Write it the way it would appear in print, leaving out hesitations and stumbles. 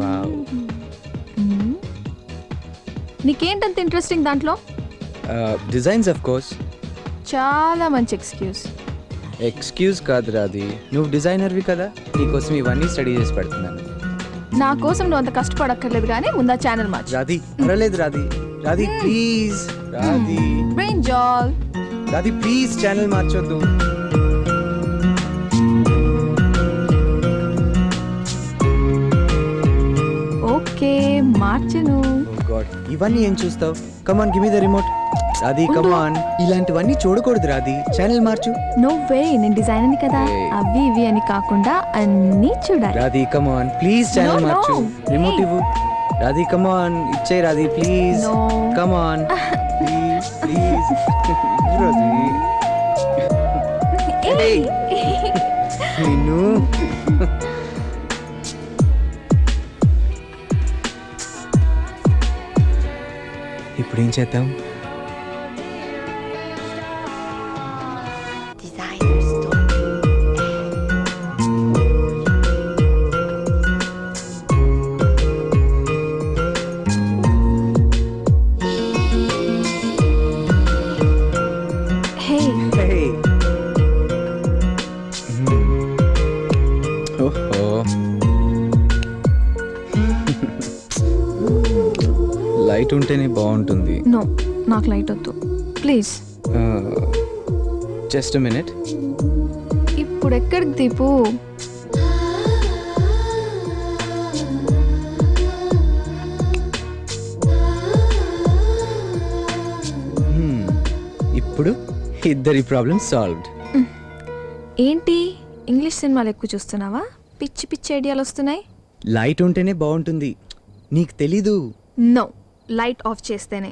Wow. నీకేంటంత interesting దాంట్లో? Designs of course. చాలా మంచి ఎక్స్క్యూజ్. ఎక్స్క్యూజ్ కాదు రాది, నువ్వు డిజైనర్వి కదా, నీకోసం ఇవన్నీ స్టడీ చేసి పెడుతున్నాను. నా కోసం నువ్వు అంత కష్టపడక్కర్లేదు కానీ ముందా ఛానల్ మార్చు. రాది పర్వాలేదు రాది, రాది ప్లీజ్, రాది బ్రెయిన్ జాల్. రాది ప్లీజ్ ఛానల్ మార్చొద్దు. ఓకే మార్చను. Oh God, ఇవన్నీ ఏం చూస్తావు? Come on give me the remote. Radhi come on, ఇలాంటివన్నీ చూడకూడదు రాది, ఛానల్ మార్చు. నువ్వే నేను డిజైనర్ని కదా, Hey. అవి ఇవి అని కాకుండా అన్నీ చూడాలి. Radhi come on please channel No, no. మార్చు. Remote Hey. ఇవ్వు. రాది కమాన్ ఇచ్చే Radhi please. No. Come on please please. Radhi ఏయ్. నిన్ను ఇప్పుడు ఏం చేద్దాం? Hey. Hey. ఓహో. లైట్ ఉంటేనే బాగుంటుంది. నో నాకు లైట్ వద్దు ప్లీజ్. Just minute. ఇప్పుడు ఎక్కడికి దీపు? ఇప్పుడు ఇద్దరి ప్రాబ్లమ్ సాల్వ్డ్. ఏంటి ఇంగ్లీష్ సినిమాలు ఎక్కువ చూస్తున్నావా? పిచ్చి పిచ్చి ఐడియాలు వస్తున్నాయి. లైట్ ఉంటేనే బాగుంటుంది, నీకు తెలీదు. నో లైట్ ఆఫ్ చేస్తేనే.